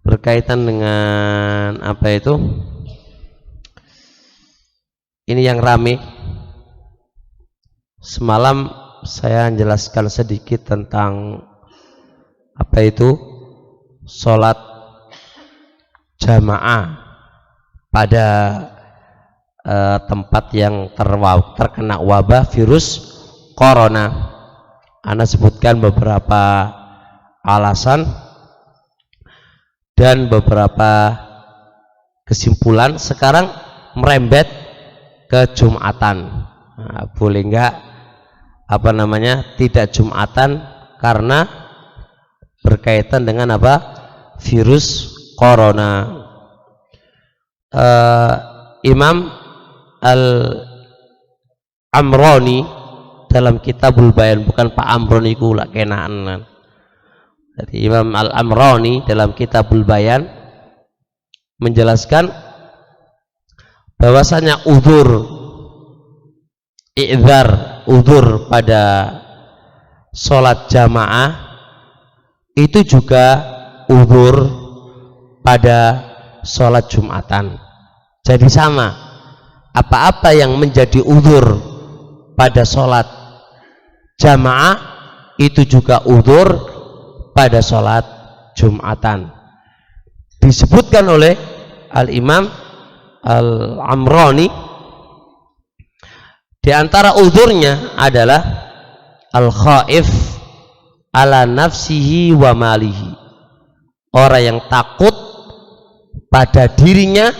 berkaitan dengan apa itu? Ini yang rame. Semalam saya jelaskan sedikit tentang apa itu sholat jamaah pada tempat yang terkena wabah virus corona. Ana sebutkan beberapa alasan dan beberapa kesimpulan. Sekarang merembet ke Jumatan. Nah, boleh enggak tidak Jumatan karena berkaitan dengan apa? Virus corona. Imam Al-Amrani dalam Kitabul Bayan, bukan Pak Amroni kula kenaan. Jadi Imam Al-Amrani dalam Kitabul Bayan menjelaskan bahwasanya uzur pada sholat jamaah itu juga uzur pada sholat Jumatan. Jadi sama, apa-apa yang menjadi uzur pada sholat jamaah itu juga uzur pada sholat Jumatan. Disebutkan oleh Al-Imam Al-Amrani, di antara uzurnya adalah al-khaif ala nafsihi wa malihi, orang yang takut pada dirinya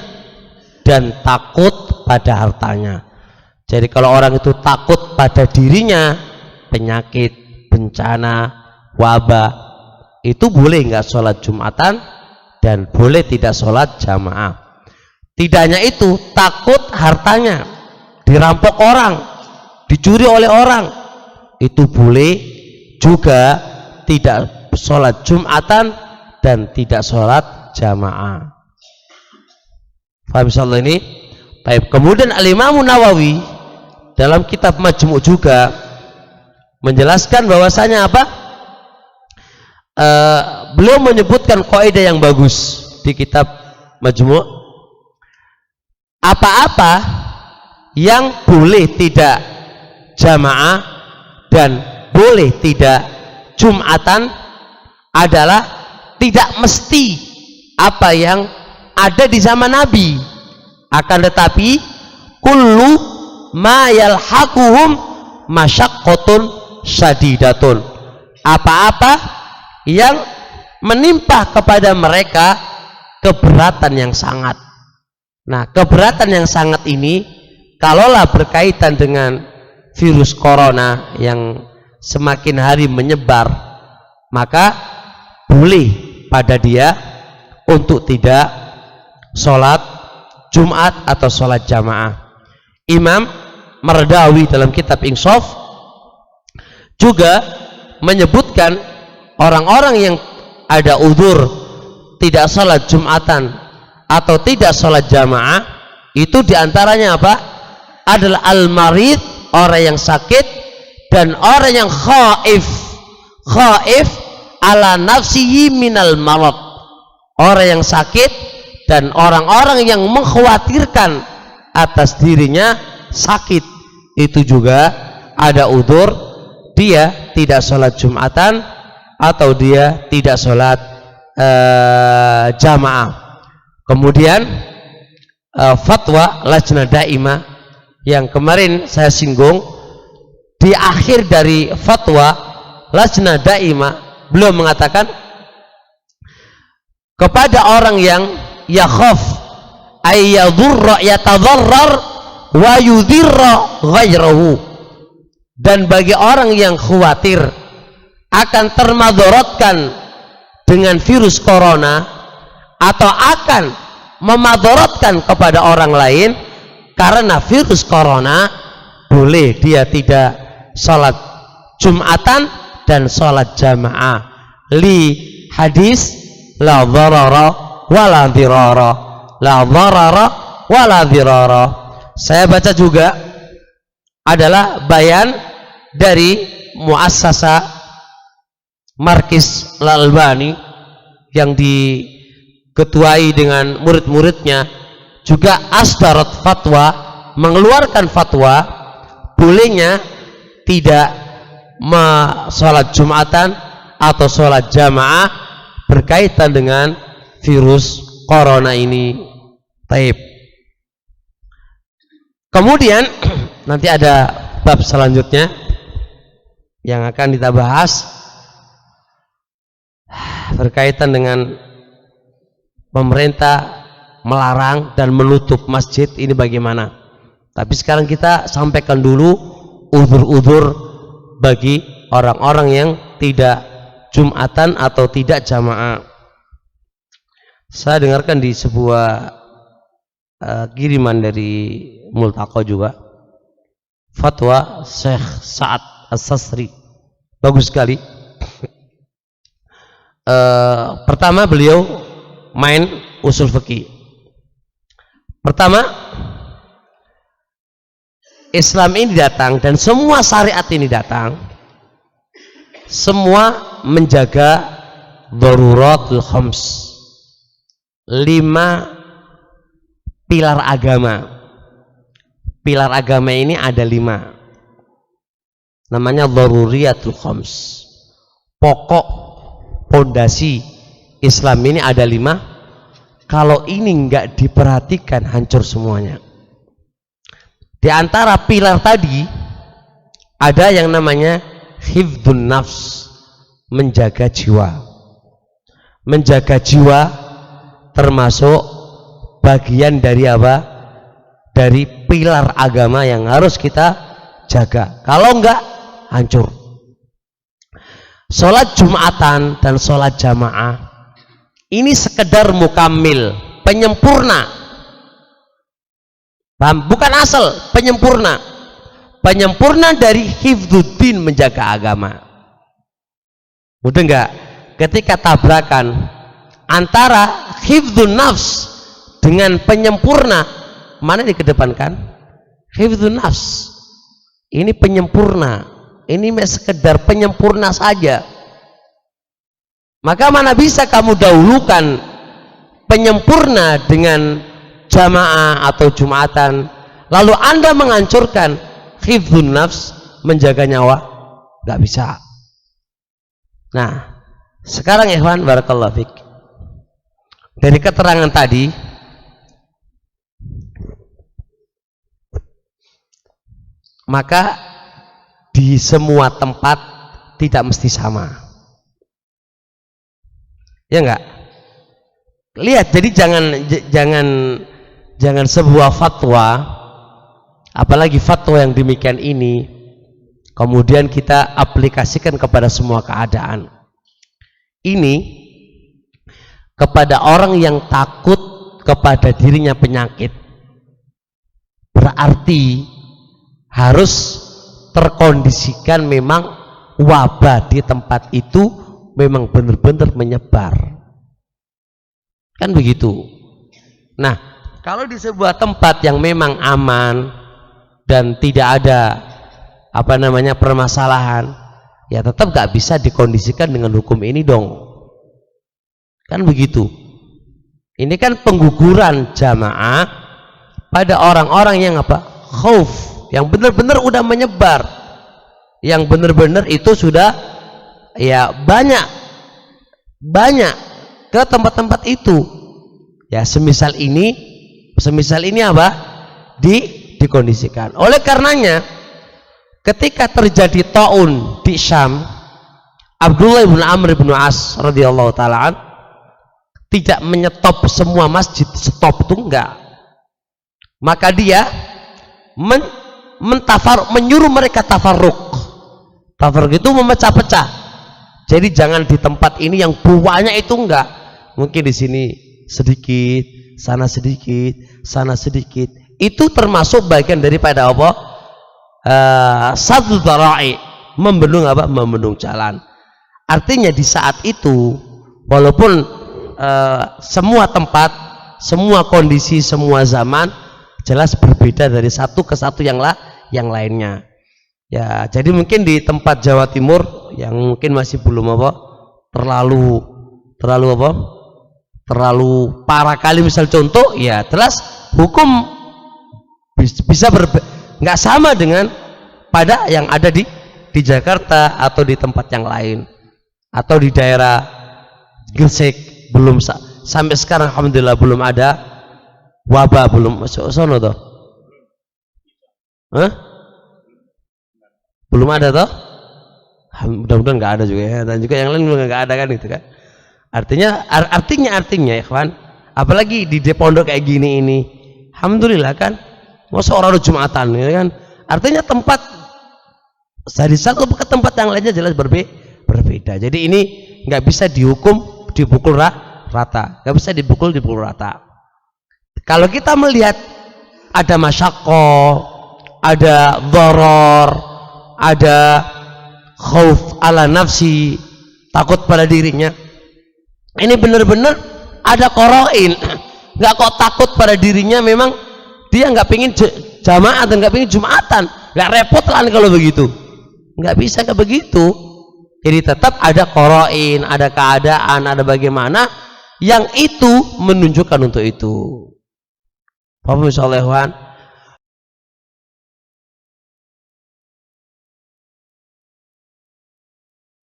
dan takut pada hartanya. Jadi kalau orang itu takut pada dirinya, penyakit, bencana, wabah, itu boleh nggak sholat Jumatan dan boleh tidak sholat jamaah. Tidak hanya itu, takut hartanya dirampok orang, dicuri oleh orang, itu boleh juga tidak sholat Jumatan dan tidak sholat jamaah. Paham insyaallah ini? Baik. Kemudian Al-Imam Nawawi dalam kitab Majmu' juga menjelaskan bahwasanya apa? Beliau menyebutkan kaidah yang bagus di kitab Majmu'. Apa-apa yang boleh tidak jamaah dan boleh tidak Jumatan adalah tidak mesti apa yang ada di zaman Nabi, akan tetapi kullu ma yalhaquhum masyaqqatun syadidatun, apa-apa yang menimpa kepada mereka keberatan yang sangat. Nah, keberatan yang sangat ini kalaulah berkaitan dengan virus corona yang semakin hari menyebar, maka boleh pada dia untuk tidak sholat Jumat atau sholat jamaah. Imam Mardawi dalam kitab Insaf juga menyebutkan orang-orang yang ada uzur tidak sholat Jumatan atau tidak sholat jamaah, itu diantaranya apa? Adalah al-marid, orang yang sakit, dan orang yang khaif ala nafsihi minal marad, orang yang sakit dan orang-orang yang mengkhawatirkan atas dirinya sakit, itu juga ada uzur, dia tidak sholat Jumatan atau dia tidak sholat jamaah. Kemudian fatwa Lajnah Daimah yang kemarin saya singgung, di akhir dari fatwa Lajnah Daimah beliau mengatakan kepada orang yang yakhaf ay yadhurra yatadharrar wa yudhirra ghairahu, dan bagi orang yang khawatir akan termadaratkan dengan virus corona atau akan memadaratkan kepada orang lain karena virus corona, boleh dia tidak sholat Jumatan dan sholat jamaah li hadis la dharara wala dhirara, la dharara wala dhirara. Saya baca juga adalah bayan dari muassasa Markis Al-Albani yang diketuai dengan murid-muridnya juga asdarat fatwa, mengeluarkan fatwa bolehnya tidak sholat Jumatan atau sholat jamaah berkaitan dengan virus corona ini. Taib. Kemudian nanti ada bab selanjutnya yang akan kita bahas berkaitan dengan pemerintah melarang dan menutup masjid ini bagaimana. Tapi sekarang kita sampaikan dulu uzur-uzur bagi orang-orang yang tidak Jumatan atau tidak jamaah. Saya dengarkan di sebuah kiriman dari Multaqa juga, fatwa Syekh Sa'ad As-Sasri, bagus sekali. Pertama beliau main usul fikih. Pertama, Islam ini datang dan semua syariat ini datang semua menjaga daruratul khams, 5 pilar agama. Pilar agama ini ada 5, namanya daruriyatul khams. Pokok pondasi Islam ini ada 5. Kalau ini enggak diperhatikan hancur semuanya. Di antara pilar tadi ada yang namanya hifdzun nafs, menjaga jiwa. Menjaga jiwa termasuk bagian dari apa? Dari pilar agama yang harus kita jaga. Kalau enggak hancur. Sholat Jumatan dan sholat jamaah ini sekedar mukamil, penyempurna. Paham? Bukan asal, penyempurna. Penyempurna dari hifdzuddin, menjaga agama. Udah enggak? Ketika tabrakan antara hifdzun nafs dengan penyempurna, mana dikedepankan? Hifdzun nafs. Ini penyempurna. Ini sekedar penyempurna saja. Maka mana bisa kamu dahulukan penyempurna dengan jamaah atau Jumatan, lalu Anda menghancurkan hifdzun nafs, menjaga nyawa? Gak bisa. Nah, sekarang ikhwan barakallahu fik, dari keterangan tadi maka di semua tempat tidak mesti sama, ya enggak? Lihat, jadi jangan sebuah fatwa, apalagi fatwa yang demikian ini, kemudian kita aplikasikan kepada semua keadaan. Ini kepada orang yang takut kepada dirinya penyakit, berarti harus terkondisikan memang wabah di tempat itu memang benar-benar menyebar, kan begitu. Nah, kalau di sebuah tempat yang memang aman dan tidak ada apa namanya permasalahan, ya tetap gak bisa dikondisikan dengan hukum ini dong, kan begitu. Ini kan pengguguran jamaah pada orang-orang yang apa? Khauf, yang benar-benar udah menyebar, yang benar-benar itu sudah ya banyak ke tempat-tempat itu. Ya semisal ini apa? Dikondisikan. Oleh karenanya ketika terjadi taun di Syam, Abdullah bin Amr bin As radhiyallahu taala tidak menyetop semua masjid, stop itu enggak. Maka dia menyuruh mereka tafarruq. Tafarruq itu memecah-pecah. Jadi jangan di tempat ini yang banyak itu enggak. Mungkin di sini sedikit, sana sedikit, sana sedikit. Itu termasuk bagian daripada apa? Saddu dzara'i, membendung apa? Membendung jalan. Artinya di saat itu walaupun semua tempat, semua kondisi, semua zaman jelas berbeda dari satu ke satu yang lainnya. Ya, jadi mungkin di tempat Jawa Timur yang mungkin masih belum apa? terlalu apa? terlalu parah kali, misal contoh ya jelas hukum bisa nggak sama dengan pada yang ada di Jakarta atau di tempat yang lain atau di daerah Gresik. Belum sampai sekarang alhamdulillah belum ada wabah, belum masuk sono toh. Belum ada toh, mudah-mudahan nggak ada juga ya, dan juga yang lain nggak ada kan itu kan. Artinya ya kawan, apalagi di Pondok kayak gini ini alhamdulillah kan, masa orang Jumatan ya kan, artinya tempat dari satu ke tempat yang lainnya jelas berbeda. Jadi ini nggak bisa dipukul rata, nggak bisa dipukul rata. Kalau kita melihat ada masyaqah, ada dharor, ada khauf ala nafsi, takut pada dirinya, ini benar-benar ada qarain. Nggak kok takut pada dirinya, memang dia nggak pingin jamaah dan nggak pingin jumatan, nggak repot kan kalau begitu, nggak bisa kayak begitu. Jadi tetap ada qarain, ada keadaan, ada bagaimana yang itu menunjukkan untuk itu. Paham insyaallah,